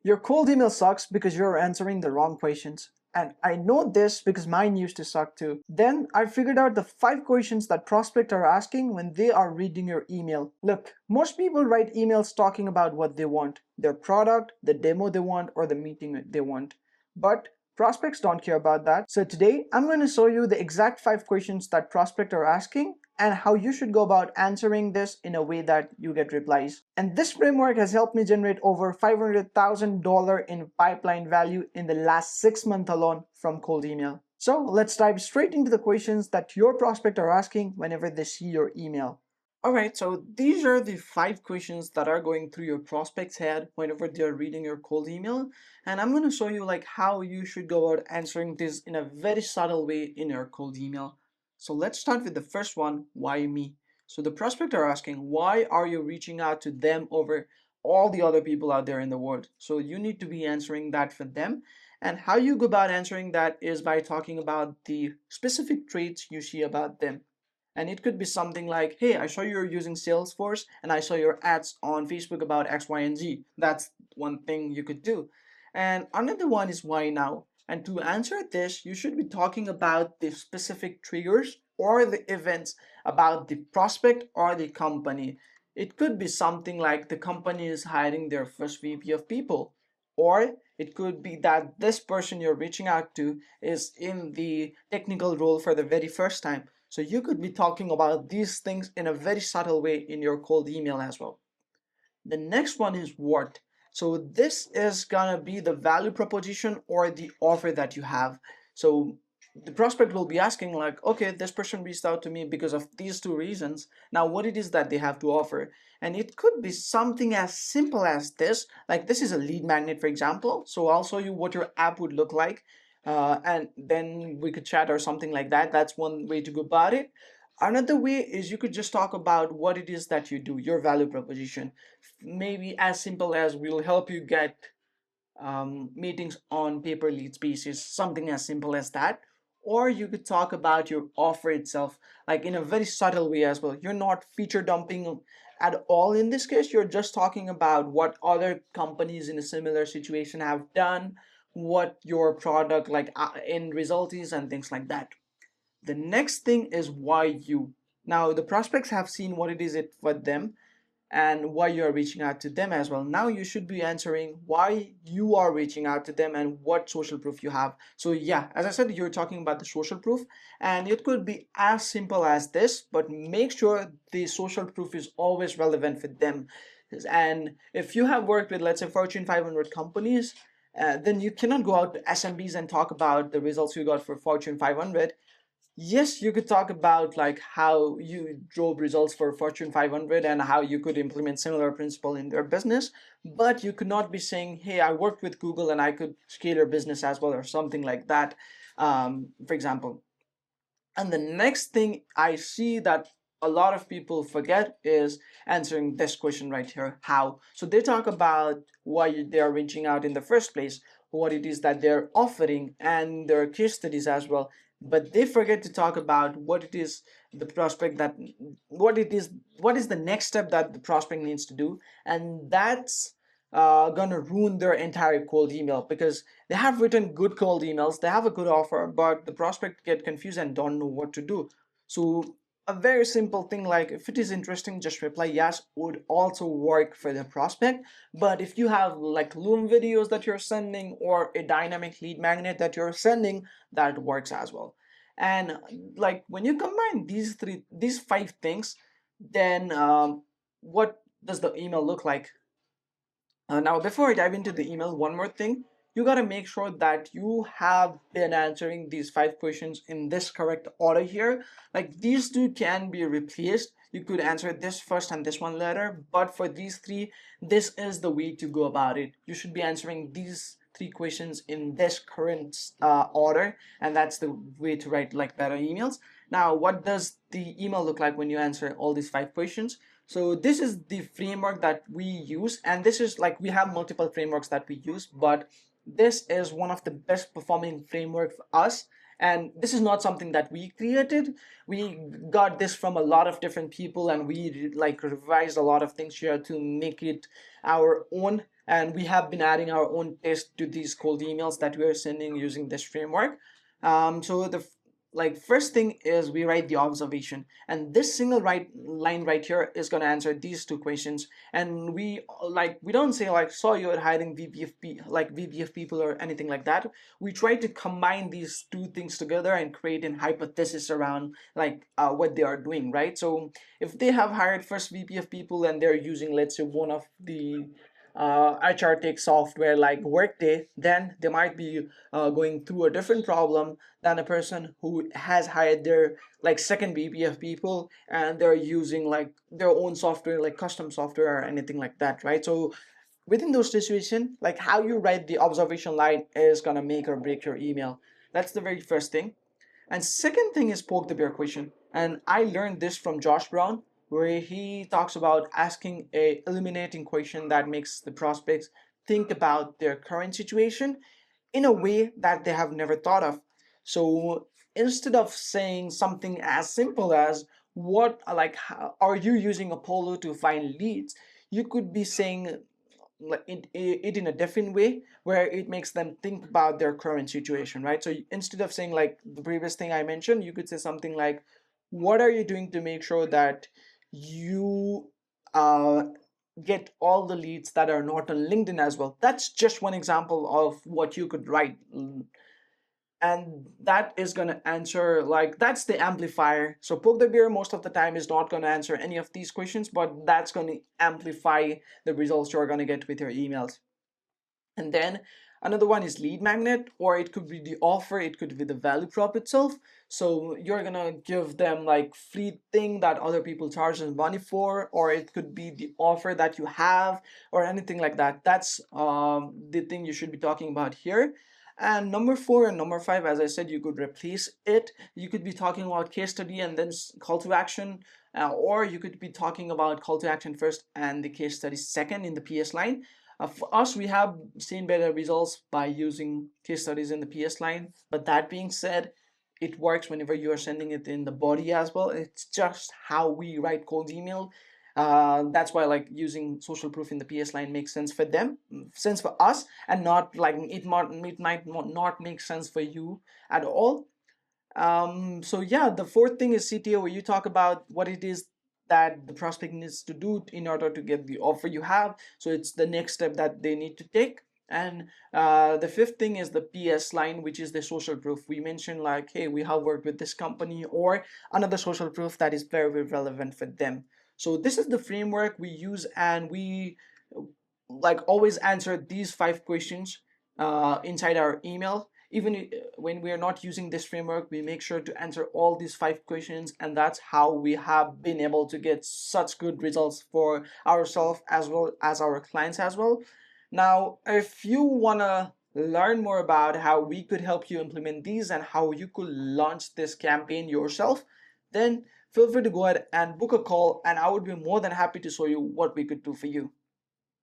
Your cold email sucks because you're answering the wrong questions. And I know this because mine used to suck too. Then I figured out the 5 questions that prospects are asking when they are reading your email. Look, most people write emails talking about what they want, their product, the demo they want, or the meeting they want. But prospects don't care about that. So today I'm going to show you the exact 5 questions that prospects are asking and how you should go about answering this in a way that you get replies. And this framework has helped me generate over $500,000 in pipeline value in the last 6 months alone from cold email. So let's dive straight into the questions that your prospect are asking whenever they see your email. Alright, so these are the 5 questions that are going through your prospect's head whenever they're reading your cold email, and I'm going to show you like how you should go about answering this in a very subtle way in your cold email. So let's start with the first one, why me? So the prospect are asking, why are you reaching out to them over all the other people out there in the world? So you need to be answering that for them, and how you go about answering that is by talking about the specific traits you see about them. And it could be something like, hey, I saw you're using Salesforce and I saw your ads on Facebook about X, Y, and Z. That's one thing you could do. And another one is why now? And to answer this, you should be talking about the specific triggers or the events about the prospect or the company. It could be something like the company is hiring their first VP of people, or it could be that this person you're reaching out to is in the technical role for the very first time. So you could be talking about these things in a very subtle way in your cold email as well. The next one is what. So this is gonna be the value proposition or the offer that you have. So the prospect will be asking like, okay, this person reached out to me because of these 2 reasons. Now what it is that they have to offer. And it could be something as simple as this, like this is a lead magnet, for example. So I'll show you what your app would look like. And then we could chat or something like that. That's one way to go about it. Another way is you could just talk about what it is that you do, your value proposition. Maybe as simple as we'll help you get meetings on paper lead basis, something as simple as that. Or you could talk about your offer itself, like in a very subtle way as well. You're not feature dumping at all in this case. You're just talking about what other companies in a similar situation have done, what your product like end result is, and things like that. The next thing is why you. Now the prospects have seen what it is it for them and why you are reaching out to them as well. Now you should be answering why you are reaching out to them and what social proof you have. So yeah, as I said, you're talking about the social proof, and it could be as simple as this, but make sure the social proof is always relevant for them. And if you have worked with, let's say, Fortune 500 companies, then you cannot go out to SMBs and talk about the results you got for Fortune 500. Yes, you could talk about like how you drove results for Fortune 500 and how you could implement similar principle in their business, but you could not be saying, "Hey, I worked with Google and I could scale your business as well," or something like that, for example. And the next thing I see that a lot of people forget is answering this question right here, how. So they talk about why they are reaching out in the first place, what it is that they're offering, and their case studies as well. But they forget to talk about what it is the prospect that what is the next step that the prospect needs to do, and that's gonna ruin their entire cold email because they have written good cold emails, they have a good offer, but the prospect get confused and don't know what to do. So a very simple thing like if it is interesting, just reply yes would also work for the prospect. But if you have like Loom videos that you're sending or a dynamic lead magnet that you're sending, that works as well. And like when you combine these 5 things, then what does the email look like? Now, before I dive into the email, one more thing. You gotta make sure that you have been answering these 5 questions in this correct order here. Like these two can be replaced. You could answer this first and this one later, but for these three, this is the way to go about it. You should be answering these 3 questions in this current order, and that's the way to write like better emails. Now, what does the email look like when you answer all these 5 questions? So this is the framework that we use, and this is like we have multiple frameworks that we use, but this is one of the best performing framework for us. And this is not something that we created. We got this from a lot of different people, and we like revised a lot of things here to make it our own. And we have been adding our own test to these cold emails that we are sending using this framework. So the first thing is we write the observation, and this single right line right here is going to answer these two questions. And we don't say like, saw you at hiding VBF people or anything like that. We try to combine these two things together and create an hypothesis around what they are doing, right? So if they have hired first VPF people and they're using, let's say, one of the HR tech software like Workday, then they might be going through a different problem than a person who has hired their second VPF people and they're using like their own software, like custom software or anything like that, right? So within those situations, like how you write the observation line is gonna make or break your email. That's the very first thing. And second thing is poke the bear question. And I learned this from Josh Brown, where he talks about asking a eliminating question that makes the prospects think about their current situation in a way that they have never thought of. So instead of saying something as simple as are you using Apollo to find leads, you could be saying it in a different way where it makes them think about their current situation, right? So instead of saying like the previous thing I mentioned, you could say something like, what are you doing to make sure that you uh, get all the leads that are not on LinkedIn as well? That's just one example of what you could write. And that is going to answer, like, that's the amplifier. So poke the bear most of the time is not going to answer any of these questions, but that's going to amplify the results you're going to get with your emails. And then another one is lead magnet, or it could be the offer, it could be the value prop itself. So you're gonna give them like free thing that other people charge them money for, or it could be the offer that you have, or anything like that. That's the thing you should be talking about here. And number 4 and number 5, as I said, you could replace it. You could be talking about case study and then call to action, or you could be talking about call to action first and the case study second in the PS line. For us, we have seen better results by using case studies in the PS line. But that being said, it works whenever you are sending it in the body as well. It's just how we write cold email. That's why like using social proof in the PS line makes sense for them, sense for us, and not like it might not make sense for you at all. So yeah, the fourth thing is CTO, where you talk about what it is that the prospect needs to do in order to get the offer you have. So it's the next step that they need to take. And the fifth thing is the PS line, which is the social proof. We mentioned like, hey, we have worked with this company, or another social proof that is very, very relevant for them. So this is the framework we use, and we like always answer these 5 questions inside our email. Even when we are not using this framework, we make sure to answer all these 5 questions, and that's how we have been able to get such good results for ourselves as well as our clients as well. Now, if you want to learn more about how we could help you implement these and how you could launch this campaign yourself, then feel free to go ahead and book a call, and I would be more than happy to show you what we could do for you.